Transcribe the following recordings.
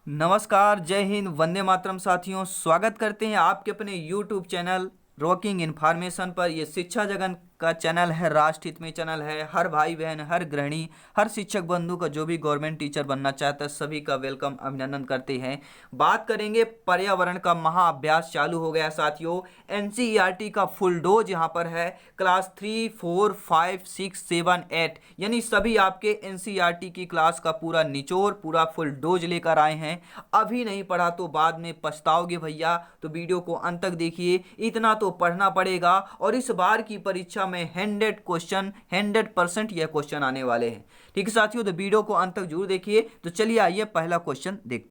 नमस्कार, जय हिंद, वंदे मातरम साथियों। स्वागत करते हैं आपके अपने YouTube चैनल रॉकिंग इन्फॉर्मेशन पर। यह शिक्षा जगत का चैनल है, राष्ट्र हित में चैनल है। हर भाई बहन, हर गृहिणी, हर शिक्षक बंधु का जो भी गवर्नमेंट टीचर बनना चाहता है सभी का वेलकम, अभिनंदन करते हैं। बात करेंगे पर्यावरण का महाअभ्यास चालू हो गया साथियों। एनसीईआरटी का फुल डोज यहाँ पर है। क्लास 3, 4, 5, 6, 7, 8 यानी सभी आपके एनसीईआरटी की क्लास का पूरा निचोड़, पूरा फुल डोज लेकर आए हैं। अभी नहीं पढ़ा तो बाद में पछताओगे भैया, तो वीडियो को अंत तक देखिए। इतना तो पढ़ना पड़ेगा और इस बार की परीक्षा में 100% यह क्वेश्चन आने वाले हैं। ठीक है साथियों, तो वीडियो को अंत तक जरूर देखिए। तो चलिए आइए पहला क्वेश्चन देखते।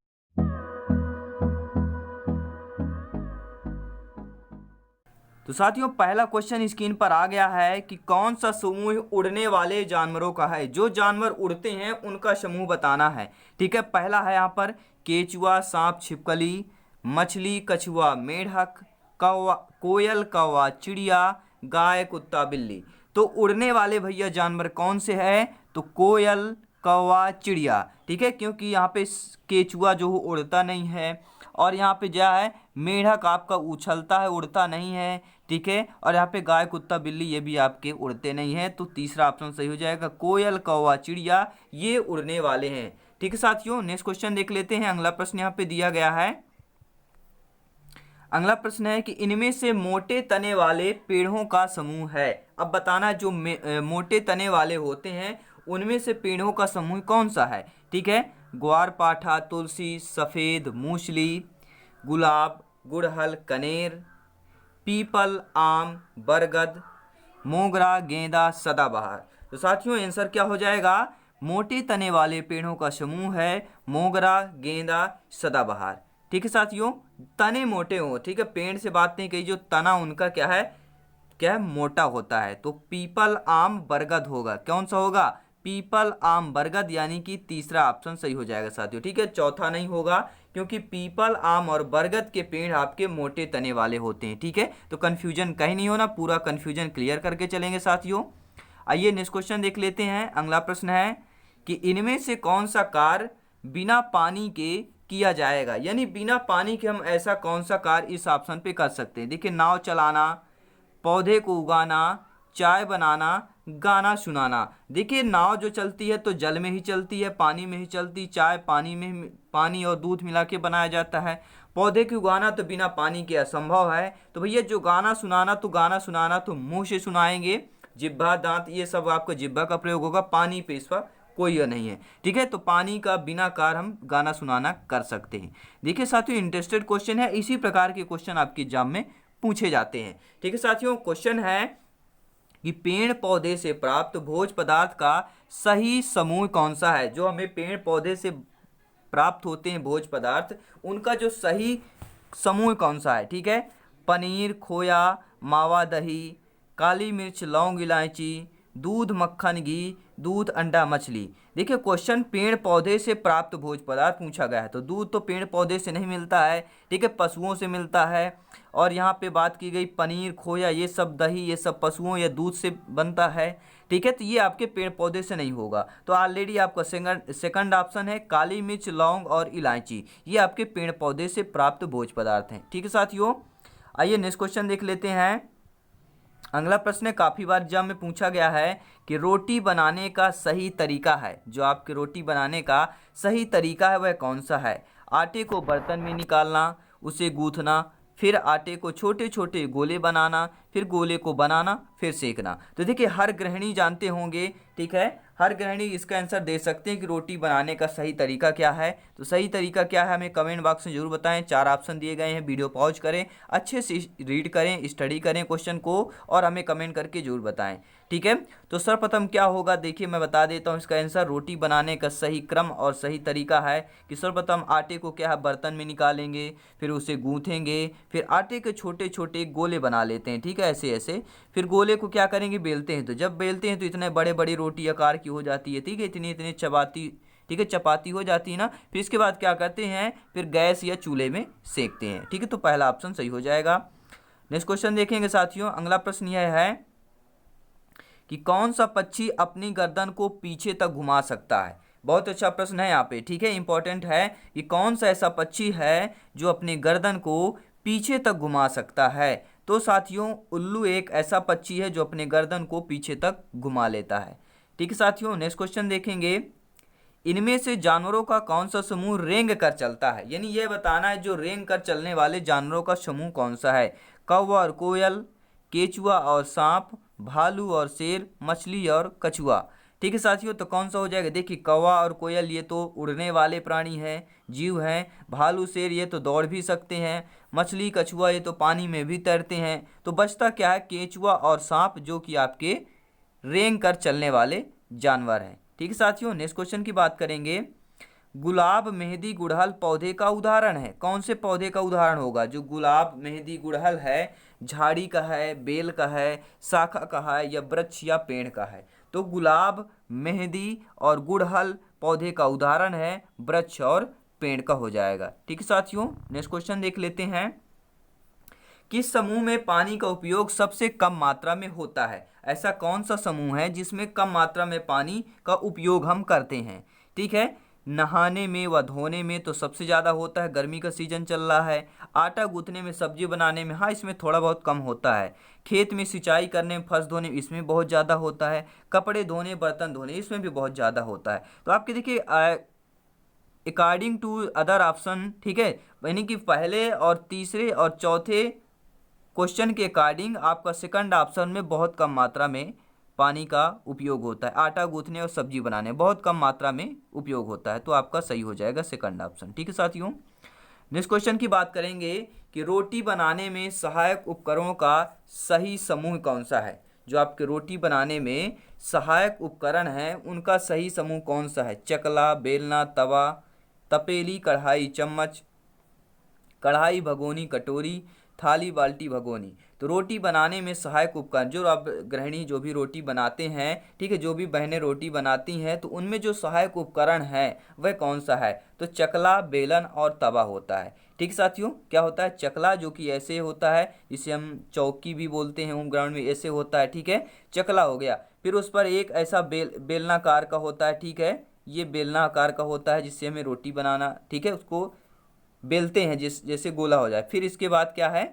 तो साथियों पहला क्वेश्चन स्क्रीन पर आ गया है कि कौन सा समूह उड़ने वाले जानवरों का है। जो जानवर उड़ते हैं उनका समूह बताना है। ठीक है, पहला है यहाँ पर केचुआ, सांप, छिपकली, मछली, कछुआ, मेढक, कौवा, कोयल, कौवा, चिड़िया, गाय, कुत्ता, बिल्ली। तो उड़ने वाले भैया जानवर कौन से है? तो कोयल, कौवा, चिड़िया। ठीक है, क्योंकि यहाँ पे केचुआ जो उड़ता नहीं है, और यहाँ पे क्या है, मेढक आपका उछलता है, उड़ता नहीं है। ठीक है, और यहाँ पे गाय, कुत्ता, बिल्ली ये भी आपके उड़ते नहीं है। तो तीसरा ऑप्शन सही हो जाएगा, कोयल, कौवा, चिड़िया ये उड़ने वाले हैं। ठीक है साथियों, नेक्स्ट क्वेश्चन देख लेते हैं। अगला प्रश्न यहाँ पे दिया गया है। अगला प्रश्न है कि इनमें से मोटे तने वाले पेड़ों का समूह है। अब बताना जो मोटे तने वाले होते हैं उनमें से पेड़ों का समूह कौन सा है। ठीक है, ग्वारपाठा, तुलसी, सफ़ेद, मूसली, गुलाब, गुड़हल, कनेर, पीपल, आम, बरगद, मोगरा, गेंदा, सदाबहार। तो साथियों आंसर क्या हो जाएगा? मोटे तने वाले पेड़ों का समूह है मोगरा, गेंदा, सदाबहार। ठीक है साथियों, तने मोटे हो। ठीक है, पेड़ से बात नहीं कही, जो तना उनका क्या है, मोटा होता है। तो पीपल, आम, बरगद होगा। कौन सा होगा? पीपल, आम, बरगद, यानी कि तीसरा ऑप्शन सही हो जाएगा साथियों। ठीक है, चौथा नहीं होगा, क्योंकि पीपल, आम और बरगद के पेड़ आपके मोटे तने वाले होते हैं। ठीक है, तो कंफ्यूजन कहीं नहीं होना, पूरा कंफ्यूजन क्लियर करके चलेंगे साथियों। आइए नेक्स्ट क्वेश्चन देख लेते हैं। अगला प्रश्न है कि इनमें से कौन सा कार्य बिना पानी के किया जाएगा। यानी बिना पानी के हम ऐसा कौन सा कार्य इस ऑप्शन पे कर सकते हैं। देखिए, नाव चलाना, पौधे को उगाना, चाय बनाना, गाना सुनाना। देखिए, नाव जो चलती है तो जल में ही चलती है, पानी में ही चलती। चाय पानी में, पानी और दूध मिला के बनाया जाता है। पौधे को उगाना तो बिना पानी के असंभव है। तो भैया जो गाना सुनाना तो मुंह से सुनाएंगे, जिब्भा, दांत, ये सब आपका जिब्भा का प्रयोग होगा। पानी पे इस पर कोई यह नहीं है। ठीक है, तो पानी का बिना कार हम गाना सुनाना कर सकते हैं। देखिए साथियों, इंटरेस्टेड क्वेश्चन है, इसी प्रकार के क्वेश्चन आपके एग्जाम में पूछे जाते हैं। ठीक है साथियों, क्वेश्चन है कि पेड़ पौधे से प्राप्त भोज्य पदार्थ का सही समूह कौन सा है। जो हमें पेड़ पौधे से प्राप्त होते हैं भोज्य पदार्थ, उनका जो सही समूह कौन सा है। ठीक है, पनीर, खोया, मावा, दही, काली मिर्च, लौंग, इलायची, दूध, मक्खन, घी, दूध, अंडा, मछली। देखिए, क्वेश्चन पेड़ पौधे से प्राप्त भोज्य पदार्थ पूछा गया है, तो दूध तो पेड़ पौधे से नहीं मिलता है। ठीक है, पशुओं से मिलता है। और यहाँ पे बात की गई पनीर, खोया, ये सब दही, ये सब पशुओं या दूध से बनता है। ठीक है, तो ये आपके पेड़ पौधे से नहीं होगा। तो ऑलरेडी आपका सेकंड ऑप्शन है, काली मिर्च, लौंग और इलायची, ये आपके पेड़ पौधे से प्राप्त भोज्य पदार्थ हैं। ठीक है साथियों, आइए नेक्स्ट क्वेश्चन देख लेते हैं। अगला प्रश्न काफ़ी बार एग्जाम में पूछा गया है कि रोटी बनाने का सही तरीका है। जो आपके रोटी बनाने का सही तरीका है वह कौन सा है। आटे को बर्तन में निकालना, उसे गूंथना, फिर आटे को छोटे छोटे गोले बनाना, फिर गोले को बनाना, फिर सेकना। तो देखिए, हर गृहिणी जानते होंगे। ठीक है, हर गृहिणी इसका आंसर दे सकते हैं कि रोटी बनाने का सही तरीका क्या है। तो सही तरीका क्या है हमें कमेंट बॉक्स में जरूर बताएं। 4 ऑप्शन दिए गए हैं, वीडियो पॉज करें, अच्छे से रीड करें, स्टडी करें क्वेश्चन को, और हमें कमेंट करके जरूर बताएं। ठीक है, तो सर्वप्रथम क्या होगा, देखिए मैं बता देता हूँ इसका आंसर। रोटी बनाने का सही क्रम और सही तरीका है कि सर्वप्रथम आटे को क्या है, बर्तन में निकालेंगे, फिर उसे गूंथेंगे, फिर आटे के छोटे छोटे गोले बना लेते हैं। ठीक है, ऐसे ऐसे, फिर गोले को क्या करेंगे, बेलते हैं। तो जब बेलते हैं तो इतने बड़े बड़ी रोटी आकार की हो जाती है। ठीक है, इतनी इतनी चपाती, ठीक है, चपाती हो जाती है ना। फिर इसके बाद क्या करते हैं, फिर गैस या चूल्हे में सेकते हैं। ठीक है, तो पहला ऑप्शन सही हो जाएगा। नेक्स्ट क्वेश्चन देखेंगे साथियों। अगला प्रश्न यह है कि कौन सा पक्षी अपनी गर्दन को पीछे तक घुमा सकता है। बहुत अच्छा प्रश्न है यहाँ पे, ठीक है, इंपॉर्टेंट है कि कौन सा ऐसा पक्षी है जो अपनी गर्दन को पीछे तक घुमा सकता है। तो साथियों उल्लू एक ऐसा पक्षी है जो अपने गर्दन को पीछे तक घुमा लेता है। ठीक है साथियों, नेक्स्ट क्वेश्चन देखेंगे। इनमें से जानवरों का कौन सा समूह रेंग कर चलता है, यानी यह बताना है जो रेंग कर चलने वाले जानवरों का समूह कौन सा है। कौवा और कोयल, केचुआ और सांप, भालू और शेर, मछली और कछुआ। ठीक है साथियों, तो कौन सा हो जाएगा। देखिए कौवा और कोयल ये तो उड़ने वाले प्राणी हैं, जीव हैं। भालू शेर ये तो दौड़ भी सकते हैं। मछली कछुआ ये तो पानी में भी तैरते हैं। तो बचता क्या है, केचुआ और सांप, जो कि आपके रेंग कर चलने वाले जानवर हैं। ठीक है साथियों, नेक्स्ट क्वेश्चन की बात करेंगे। गुलाब मेहंदी गुड़हल पौधे का उदाहरण है, कौन से पौधे का उदाहरण होगा। जो गुलाब मेहंदी गुड़हल है, झाड़ी का है, बेल का है, शाखा का है, या वृक्ष या पेड़ का है। तो गुलाब मेहंदी और गुड़हल पौधे का उदाहरण है, वृक्ष और पेड़ का हो जाएगा। ठीक है साथियों, नेक्स्ट क्वेश्चन देख लेते हैं। किस समूह में पानी का उपयोग सबसे कम मात्रा में होता है। ऐसा कौन सा समूह है जिसमें कम मात्रा में पानी का उपयोग हम करते हैं। ठीक है, नहाने में व धोने में तो सबसे ज़्यादा होता है, गर्मी का सीजन चल रहा है। आटा गूंथने में, सब्जी बनाने में, हाँ इसमें थोड़ा बहुत कम होता है। खेत में सिंचाई करने में, फसल धोने इसमें बहुत ज़्यादा होता है। कपड़े धोने, बर्तन धोने इसमें भी बहुत ज़्यादा होता है। तो आपके देखिए अकॉर्डिंग टू अदर ऑप्शन, ठीक है, यानी कि पहले और तीसरे और चौथे क्वेश्चन के अकॉर्डिंग आपका सेकंड ऑप्शन में बहुत कम मात्रा में पानी का उपयोग होता है। आटा गूंथने और सब्जी बनाने बहुत कम मात्रा में उपयोग होता है, तो आपका सही हो जाएगा सेकंड ऑप्शन। ठीक है साथियों, नेक्स्ट क्वेश्चन की बात करेंगे कि रोटी बनाने में सहायक उपकरणों का सही समूह कौन सा है। जो आपके रोटी बनाने में सहायक उपकरण हैं उनका सही समूह कौन सा है। चकला, बेलना, तवा, तपेली, कढ़ाई, चम्मच, कढ़ाई, भगोनी, कटोरी, थाली, बाल्टी, भगोनी। तो रोटी बनाने में सहायक उपकरण, जो आप गृहिणी जो भी रोटी बनाते हैं, ठीक है, जो भी बहनें रोटी बनाती हैं, तो उनमें जो सहायक उपकरण है वह कौन सा है। तो चकला, बेलन और तवा होता है। ठीक साथियों, क्या होता है, चकला जो कि ऐसे होता है, जिसे हम चौकी भी बोलते हैं, होम ग्राउंड में ऐसे होता है। ठीक है, चकला हो गया। फिर उस पर एक ऐसा बेलनाकार का होता है। ठीक है, ये बेलनाकार का होता है जिससे हमें रोटी बनाना, ठीक है, उसको बेलते हैं जैसे गोला हो जाए। फिर इसके बाद क्या है,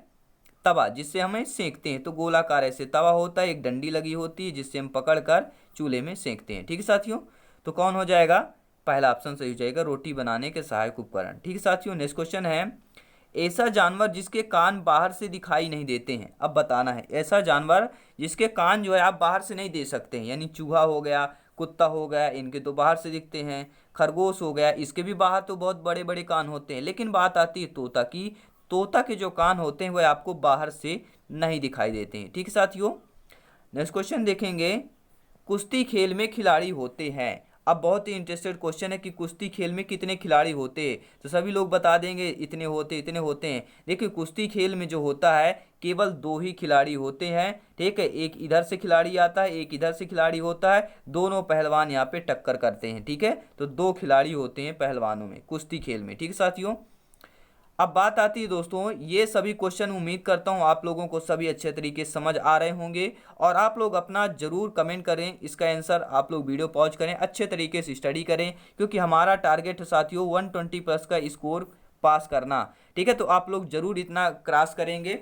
तवा, जिससे हमें सेंकते हैं। तो गोलाकार ऐसे तवा होता है, एक डंडी लगी होती है जिससे हम पकड़कर चूल्हे में सेंकते हैं। ठीक है साथियों, तो कौन हो जाएगा, पहला ऑप्शन सही हो जाएगा, रोटी बनाने के सहायक उपकरण। ठीक है साथियों, नेक्स्ट क्वेश्चन है। ऐसा जानवर जिसके कान बाहर से दिखाई नहीं देते हैं, अब बताना है। ऐसा जानवर जिसके कान जो है आप बाहर से नहीं दे सकते हैं, यानी चूहा हो गया, कुत्ता हो गया, इनके तो बाहर से दिखते हैं। खरगोश हो गया, इसके भी बाहर तो बहुत बड़े बड़े कान होते हैं। लेकिन बात आती है तोता की, तोता के जो कान होते हैं वह आपको बाहर से नहीं दिखाई देते हैं। ठीक है साथियों, नेक्स्ट क्वेश्चन देखेंगे। कुश्ती खेल में खिलाड़ी होते हैं। अब बहुत ही इंटरेस्टेड क्वेश्चन है कि कुश्ती खेल में कितने खिलाड़ी होते हैं। तो सभी लोग बता देंगे इतने होते हैं। देखिए कुश्ती खेल में जो होता है केवल 2 ही खिलाड़ी होते हैं। ठीक है, एक इधर से खिलाड़ी आता है, एक इधर से खिलाड़ी होता है, दोनों पहलवान यहाँ पे टक्कर करते हैं। ठीक है, तो 2 खिलाड़ी होते हैं पहलवानों में कुश्ती खेल में। ठीक है साथियों, अब बात आती है दोस्तों, ये सभी क्वेश्चन उम्मीद करता हूँ आप लोगों को सभी अच्छे तरीके से समझ आ रहे होंगे। और आप लोग अपना जरूर कमेंट करें, इसका आंसर आप लोग वीडियो पॉज करें, अच्छे तरीके से स्टडी करें, क्योंकि हमारा टारगेट है साथियों 120+ का स्कोर पास करना। ठीक है, तो आप लोग जरूर इतना क्रॉस करेंगे।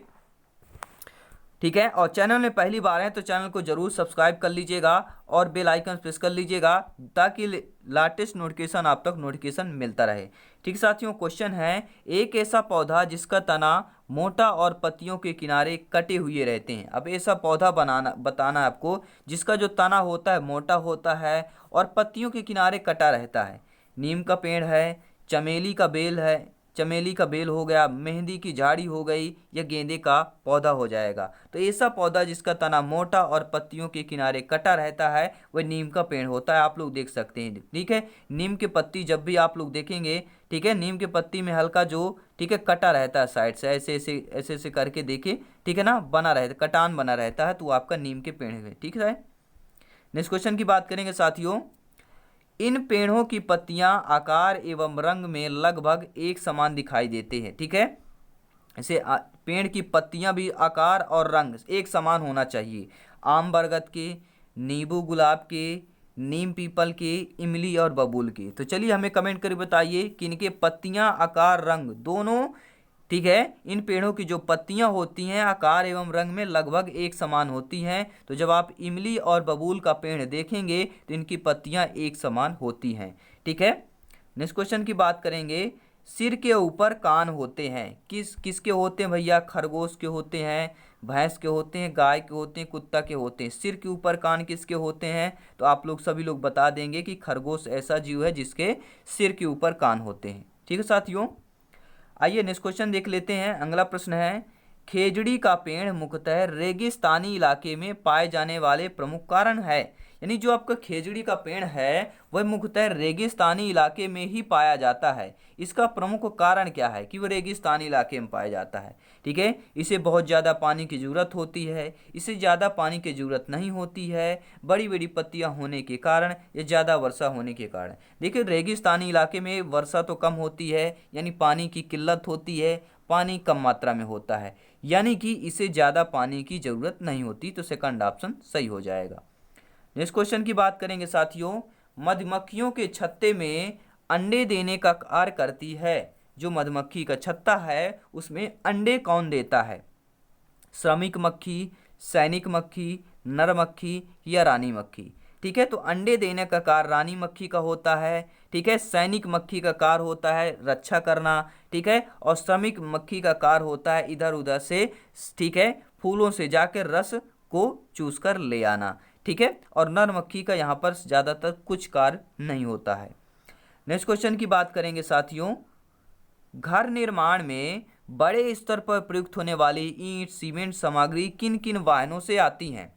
ठीक है, और चैनल में पहली बार है तो चैनल को जरूर सब्सक्राइब कर लीजिएगा और बेल आइकन प्रेस कर लीजिएगा, ताकि लेटेस्ट नोटिफिकेशन आप तक नोटिफिकेशन मिलता रहे। ठीक साथियों, क्वेश्चन है। एक ऐसा पौधा जिसका तना मोटा और पत्तियों के किनारे कटे हुए रहते हैं। अब ऐसा पौधा बताना है आपको जिसका जो तना होता है मोटा होता है और पत्तियों के किनारे कटा रहता है। नीम का पेड़ है, चमेली का बेल है, चमेली का बेल हो गया, मेहंदी की झाड़ी हो गई, या गेंदे का पौधा हो जाएगा। तो ऐसा पौधा जिसका तना मोटा और पत्तियों के किनारे कटा रहता है वह नीम का पेड़ होता है। आप लोग देख सकते हैं। ठीक है, नीम के पत्ती जब भी आप लोग देखेंगे, ठीक है, नीम के पत्ती में हल्का जो, ठीक है, कटा रहता है साइड से, ऐसे ऐसे ऐसे ऐसे करके देखिए, ठीक है ना, बना रहता, कटान बना रहता है, तो आपका नीम के पेड़ है। ठीक है, नेक्स्ट क्वेश्चन की बात करेंगे साथियों। इन पेड़ों की पत्तियां आकार एवं रंग में लगभग एक समान दिखाई देते हैं। ठीक है, ऐसे पेड़ की पत्तियां भी आकार और रंग एक समान होना चाहिए। आम बरगद के, नींबू गुलाब के, नीम पीपल के, इमली और बबूल के। तो चलिए हमें कमेंट करके बताइए कि इनके पत्तियां, आकार, रंग दोनों, ठीक है, इन पेड़ों की जो पत्तियां होती हैं आकार एवं रंग में लगभग एक समान होती हैं। तो जब आप इमली और बबूल का पेड़ देखेंगे तो इनकी पत्तियां एक समान होती हैं। ठीक है, नेक्स्ट क्वेश्चन की बात करेंगे। सिर के ऊपर कान होते हैं, किसके होते हैं भैया? खरगोश के होते हैं, भैंस के होते हैं, गाय के होते हैं, कुत्ता के होते हैं। सिर के ऊपर कान किसके होते हैं? तो आप लोग सभी लोग बता देंगे कि खरगोश ऐसा जीव है जिसके सिर के ऊपर कान होते हैं। ठीक है साथियों, आइए नेक्स्ट क्वेश्चन देख लेते हैं। अगला प्रश्न है, खेजड़ी का पेड़ मुख्यतः रेगिस्तानी इलाके में पाए जाने वाले प्रमुख कारण है। यानी जो आपका खेजड़ी का पेड़ है वह मुख्यतः रेगिस्तानी इलाके में ही पाया जाता है। इसका प्रमुख कारण क्या है कि वह रेगिस्तानी इलाके में पाया जाता है? ठीक है, इसे बहुत ज़्यादा पानी की ज़रूरत होती है, इसे ज़्यादा पानी की ज़रूरत नहीं होती है, बड़ी बड़ी पत्तियां होने के कारण या ज़्यादा वर्षा होने के कारण। देखिए रेगिस्तानी इलाके में वर्षा तो कम होती है, यानी पानी की किल्लत होती है, पानी कम मात्रा में होता है, यानी कि इसे ज़्यादा पानी की ज़रूरत नहीं होती। तो सेकंड ऑप्शन सही हो जाएगा। नेक्स्ट क्वेश्चन की बात करेंगे साथियों। मधुमक्खियों के छत्ते में अंडे देने का कार्य करती है। जो मधुमक्खी का छत्ता है उसमें अंडे कौन देता है? श्रमिक मक्खी, सैनिक मक्खी, नर मक्खी या रानी मक्खी? ठीक है, तो अंडे देने का कार्य रानी मक्खी का होता है। ठीक है, सैनिक मक्खी का कार्य होता है रक्षा करना। ठीक है, और श्रमिक मक्खी का कार्य होता है इधर उधर से, ठीक है, फूलों से जाकर रस को चूस कर ले आना। ठीक है, और नर मक्खी का यहाँ पर ज़्यादातर कुछ कार्य नहीं होता है। नेक्स्ट क्वेश्चन की बात करेंगे साथियों। घर निर्माण में बड़े स्तर पर प्रयुक्त होने वाली ईंट, सीमेंट सामग्री किन किन वाहनों से आती हैं?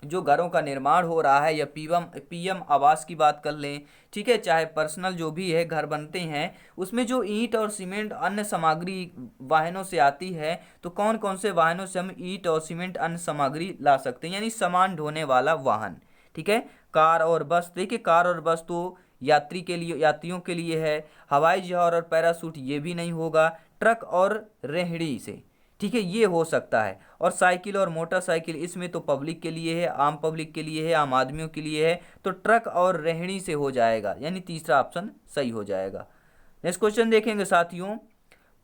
जो घरों का निर्माण हो रहा है या पीएम आवास की बात कर लें, ठीक है, चाहे पर्सनल जो भी है घर बनते हैं उसमें जो ईंट और सीमेंट अन्य सामग्री वाहनों से आती है। तो कौन कौन से वाहनों से हम ईंट और सीमेंट अन्य सामग्री ला सकते हैं? यानी सामान ढोने वाला वाहन। ठीक है, कार और बस। देखिए कार और बस तो यात्री के लिए, यात्रियों के लिए है। हवाई जहाज और पैराशूट ये भी नहीं होगा। ट्रक और रेहड़ी से, ठीक है, ये हो सकता है। और साइकिल और मोटरसाइकिल इसमें तो पब्लिक के लिए है, आम पब्लिक के लिए है, आम आदमियों के लिए है। तो ट्रक और रेहड़ी से हो जाएगा, यानी तीसरा ऑप्शन सही हो जाएगा। नेक्स्ट क्वेश्चन देखेंगे साथियों।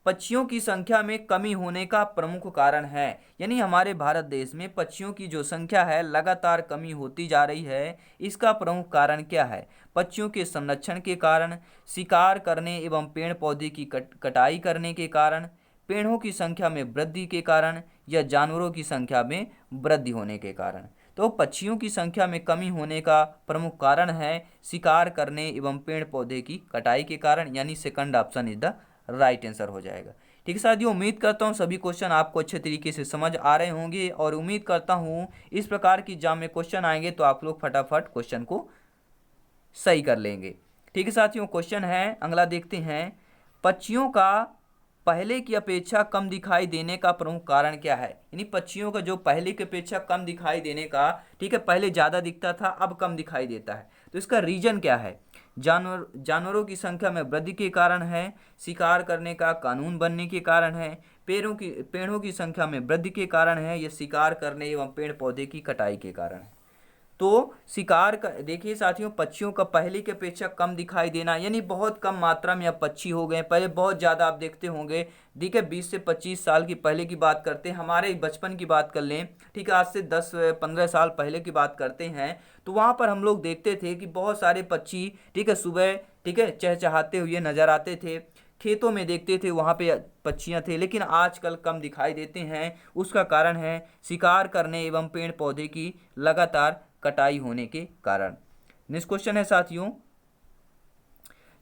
पक्षियों की संख्या में कमी होने का प्रमुख कारण है। यानी हमारे भारत देश में पक्षियों की जो संख्या है लगातार कमी होती जा रही है, इसका प्रमुख कारण क्या है? पक्षियों के संरक्षण के कारण, शिकार करने एवं पेड़ पौधे की कटाई करने के कारण, पेड़ों की संख्या में वृद्धि के कारण, या जानवरों की संख्या में वृद्धि होने के कारण? तो पक्षियों की संख्या में कमी होने का प्रमुख कारण है शिकार करने एवं पेड़ पौधे की कटाई के कारण, यानी second option is the right answer हो जाएगा। ठीक है साथियों, उम्मीद करता हूँ सभी क्वेश्चन आपको अच्छे तरीके से समझ आ रहे होंगे और उम्मीद करता हूँ इस प्रकार की एग्जाम में क्वेश्चन आएंगे तो आप लोग फटाफट क्वेश्चन को सही कर लेंगे। ठीक है साथियों, क्वेश्चन है अगला देखते हैं। पक्षियों का पहले की अपेक्षा कम दिखाई देने का प्रमुख कारण क्या है? यानी पक्षियों का जो पहले की अपेक्षा कम दिखाई देने का, ठीक है, पहले ज़्यादा दिखता था अब कम दिखाई देता है, तो इसका रीजन क्या है? जानवरों की संख्या में वृद्धि के कारण है, शिकार करने का कानून बनने के कारण है, पेड़ों की संख्या में वृद्धि के कारण है, या शिकार करने एवं पेड़ पौधे की कटाई के कारण है? तो शिकार का देखिए साथियों, पक्षियों का पहले की अपेक्षा कम दिखाई देना, यानी बहुत कम मात्रा में अब पक्षी हो गए। पहले बहुत ज़्यादा आप देखते होंगे, ठीक है, 20 से 25 साल की पहले की बात करते हैं, हमारे बचपन की बात कर लें, ठीक है, आज से 10-15 साल पहले की बात करते हैं, तो वहाँ पर हम लोग देखते थे कि बहुत सारे पक्षी, ठीक है, सुबह, ठीक है, चहचहाते हुए नजर आते थे। खेतों में देखते थे वहाँ पे पक्षियाँ थे, लेकिन आजकल कम दिखाई देते हैं। उसका कारण है शिकार करने एवं पेड़ पौधे की लगातार कटाई होने के कारण। नेक्स्ट क्वेश्चन है साथियों।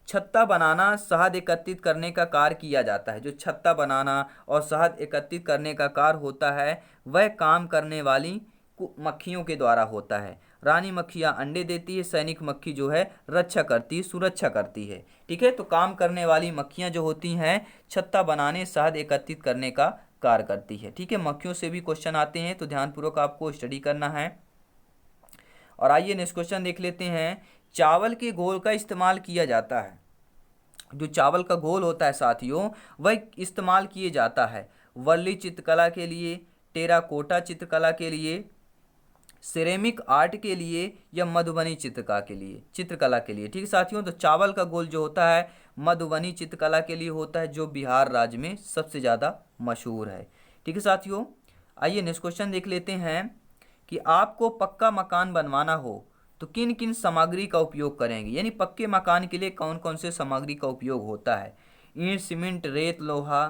छत्ता बनाना, शहद एकत्रित करने का कार्य किया जाता है। जो छत्ता बनाना और शहद एकत्रित करने का कार्य होता है वह काम करने वाली मक्खियों के द्वारा होता है। रानी मक्खियाँ अंडे देती है, सैनिक मक्खी जो है रक्षा करती है, सुरक्षा करती है। ठीक है, तो काम करने वाली मक्खियाँ जो होती हैं छत्ता बनाने, शहद एकत्रित करने का कार्य करती है। ठीक है, मक्खियों से भी क्वेश्चन आते हैं तो ध्यानपूर्वक आपको स्टडी करना है। और आइए नेक्स्ट क्वेश्चन देख लेते हैं। चावल के घोल का इस्तेमाल किया जाता है। जो चावल का घोल होता है साथियों वह इस्तेमाल किया जाता है वर्ली चित्रकला के लिए, टेराकोटा चित्रकला के लिए, सिरेमिक आर्ट के लिए या मधुबनी चित्रकला के लिए। ठीक है साथियों, तो चावल का गोल जो होता है मधुबनी चित्रकला के लिए होता है, जो बिहार राज्य में सबसे ज़्यादा मशहूर है। ठीक है साथियों, आइए नेक्स्ट क्वेश्चन देख लेते हैं कि आपको पक्का मकान बनवाना हो तो किन किन सामग्री का उपयोग करेंगे, यानी पक्के मकान के लिए कौन कौन से सामग्री का उपयोग होता है। ईंट, सीमेंट, रेत, लोहा,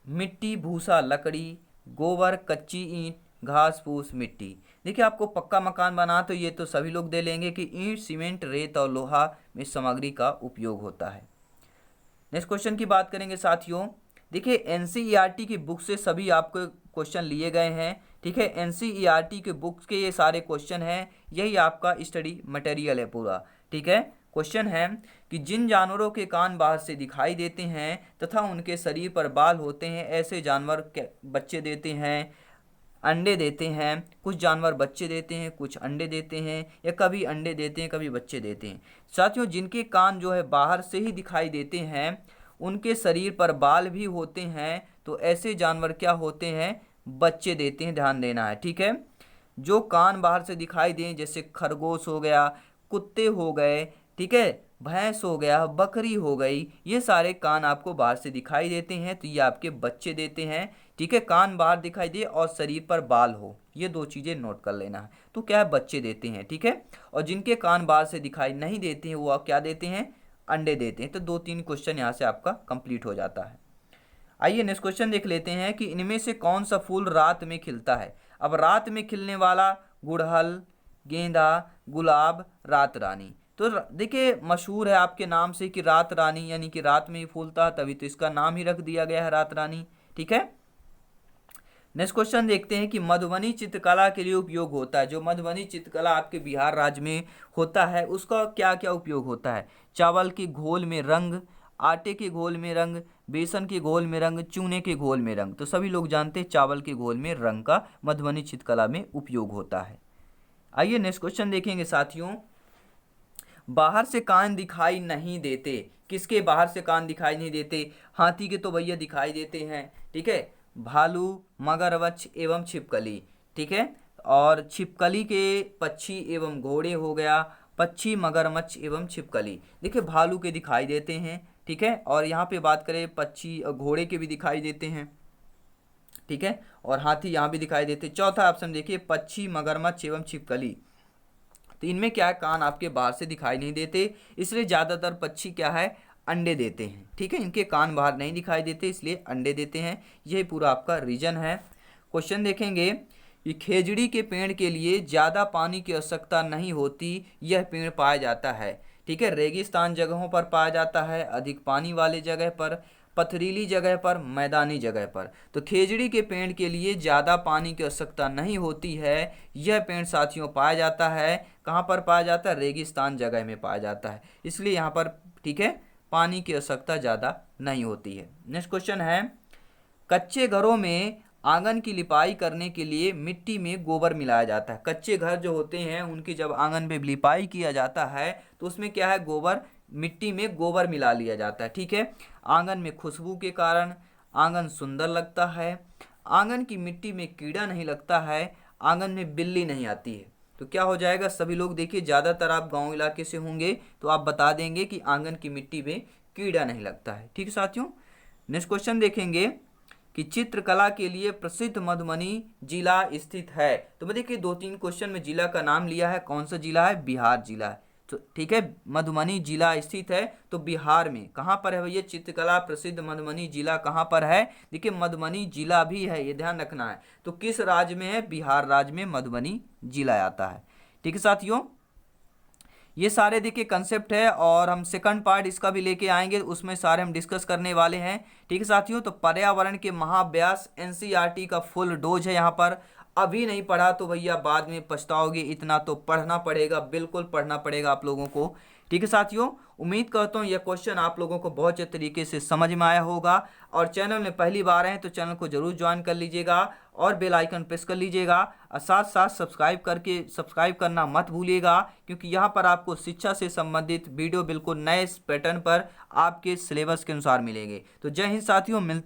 मिट्टी, भूसा, लकड़ी, गोबर, कच्ची ईंट, घास फूस, मिट्टी। देखिए आपको पक्का मकान बना तो ये तो सभी लोग दे लेंगे कि ईंट, सीमेंट, रेत और लोहा में सामग्री का उपयोग होता है। नेक्स्ट क्वेश्चन की बात करेंगे साथियों। देखिए एनसीईआरटी की बुक से सभी आपको क्वेश्चन लिए गए हैं। ठीक है, एनसीईआरटी के बुक्स के ये सारे क्वेश्चन हैं, यही आपका स्टडी मटेरियल है पूरा। ठीक है, क्वेश्चन है कि जिन जानवरों के कान बाहर से दिखाई देते हैं तथा उनके शरीर पर बाल होते हैं, ऐसे जानवर बच्चे देते हैं, अंडे देते हैं। कुछ जानवर बच्चे देते हैं, कुछ अंडे देते हैं, या कभी अंडे देते हैं कभी बच्चे देते हैं। साथियों जिनके कान जो है बाहर से ही दिखाई देते हैं, उनके शरीर पर बाल भी होते हैं, तो ऐसे जानवर क्या होते हैं, बच्चे देते हैं, ध्यान देना है। ठीक है, जो कान बाहर से दिखाई दें जैसे खरगोश हो गया, कुत्ते हो गए, ठीक है, भैंस हो गया, बकरी हो गई, ये सारे कान आपको बाहर से दिखाई देते हैं तो ये आपके बच्चे देते हैं। ठीक है, कान बाहर दिखाई दे और शरीर पर बाल हो, ये दो चीज़ें नोट कर लेना है, तो क्या है, बच्चे देते हैं। ठीक है, और जिनके कान बाहर से दिखाई नहीं देते हैं वो आप क्या देते हैं, अंडे देते हैं। तो 2-3 क्वेश्चन यहाँ से आपका कंप्लीट हो जाता है। आइए नेक्स्ट क्वेश्चन देख लेते हैं कि इनमें से कौन सा फूल रात में खिलता है। अब रात में खिलने वाला गुड़हल, गेंदा, गुलाब, रात रानी। तो देखिए मशहूर है आपके नाम से कि रात रानी, यानी कि रात में ही फूलता है, तभी तो इसका नाम ही रख दिया गया है रात रानी। ठीक है, नेक्स्ट क्वेश्चन देखते हैं कि मधुबनी चित्रकला के लिए उपयोग होता है। जो मधुबनी चित्रकला आपके बिहार राज्य में होता है उसका क्या क्या उपयोग होता है। चावल के घोल में रंग, आटे के घोल में रंग, बेसन के घोल में रंग, चूने के घोल में रंग। तो सभी लोग जानते हैं चावल के घोल में रंग का मधुबनी चित्रकला में उपयोग होता है। आइए नेक्स्ट क्वेश्चन देखेंगे साथियों। बाहर से कान दिखाई नहीं देते, किसके बाहर से कान दिखाई नहीं देते, हाथी के तो भैया दिखाई देते हैं। ठीक है, भालू, मगरमच्छ एवं छिपकली। ठीक है, और छिपकली के पक्षी एवं घोड़े हो गया, पक्षी, मगरमच्छ एवं छिपकली। देखिए भालू के दिखाई देते हैं। ठीक है, और यहाँ पे बात करें पक्षी और घोड़े के भी दिखाई देते हैं। ठीक है, और हाथी यहाँ भी दिखाई देते हैं। चौथा ऑप्शन देखिए पक्षी, मगरमच्छ एवं छिपकली। तो इनमें क्या है, कान आपके बाहर से दिखाई नहीं देते, इसलिए ज़्यादातर पक्षी क्या है, अंडे देते हैं। ठीक है, इनके कान बाहर नहीं दिखाई देते इसलिए अंडे देते हैं, यही पूरा आपका रीजन है। क्वेश्चन देखेंगे कि खेजड़ी के पेड़ के लिए ज़्यादा पानी की आवश्यकता नहीं होती, यह पेड़ पाया जाता है। ठीक है, रेगिस्तान जगहों पर पाया जाता है, अधिक पानी वाले जगह पर, पथरीली जगह पर, मैदानी जगह पर। तो खेजड़ी के पेड़ के लिए ज़्यादा पानी की आवश्यकता नहीं होती है, यह पेड़ साथियों पाया जाता है, कहाँ पर पाया जाता है, रेगिस्तान जगह में पाया जाता है, इसलिए यहाँ पर ठीक है पानी की आवश्यकता ज़्यादा नहीं होती है। नेक्स्ट क्वेश्चन है, कच्चे घरों में आंगन की लिपाई करने के लिए मिट्टी में गोबर मिलाया जाता है। कच्चे घर जो होते हैं उनकी जब आंगन पे लिपाई किया जाता है तो उसमें क्या है, गोबर, मिट्टी में गोबर मिला लिया जाता है। ठीक है, आंगन में खुशबू के कारण आंगन सुंदर लगता है, आंगन की मिट्टी में कीड़ा नहीं लगता है, आंगन में बिल्ली नहीं आती है। तो क्या हो जाएगा, सभी लोग देखिए ज़्यादातर आप गांव इलाके से होंगे तो आप बता देंगे कि आंगन की मिट्टी में कीड़ा नहीं लगता है। ठीक है साथियों, नेक्स्ट क्वेश्चन देखेंगे कि चित्रकला के लिए प्रसिद्ध मधुबनी जिला स्थित है। तो मैं देखिए 2-3 क्वेश्चन में जिला का नाम लिया है, कौन सा जिला है, बिहार जिला है। तो ठीक है, मधुबनी जिला स्थित है तो बिहार में कहाँ पर है भैया, चित्रकला प्रसिद्ध मधुबनी जिला कहाँ पर है, देखिए मधुबनी जिला भी है, ये ध्यान रखना है। तो किस राज्य में है, बिहार राज्य में मधुबनी जिला आता है। ठीक है साथियों, ये सारे देखिए कंसेप्ट है और हम सेकंड पार्ट इसका भी लेके आएंगे, उसमें सारे हम डिस्कस करने वाले हैं। ठीक है साथियों, तो पर्यावरण के महाअभ्यास एनसीईआरटी का फुल डोज है यहाँ पर। अभी नहीं पढ़ा तो भैया बाद में पछताओगे, इतना तो पढ़ना पड़ेगा, बिल्कुल पढ़ना पड़ेगा आप लोगों को। ठीक है साथियों, उम्मीद करता हूँ यह क्वेश्चन आप लोगों को बहुत अच्छे तरीके से समझ में आया होगा, और चैनल में पहली बार हैं तो चैनल को जरूर ज्वाइन कर लीजिएगा और बेल आइकन प्रेस कर लीजिएगा, और साथ साथ सब्सक्राइब करना मत भूलिएगा, क्योंकि यहाँ पर आपको शिक्षा से संबंधित वीडियो बिल्कुल नए पैटर्न पर आपके सिलेबस के अनुसार मिलेंगे। तो जय हिंद साथियों, मिलते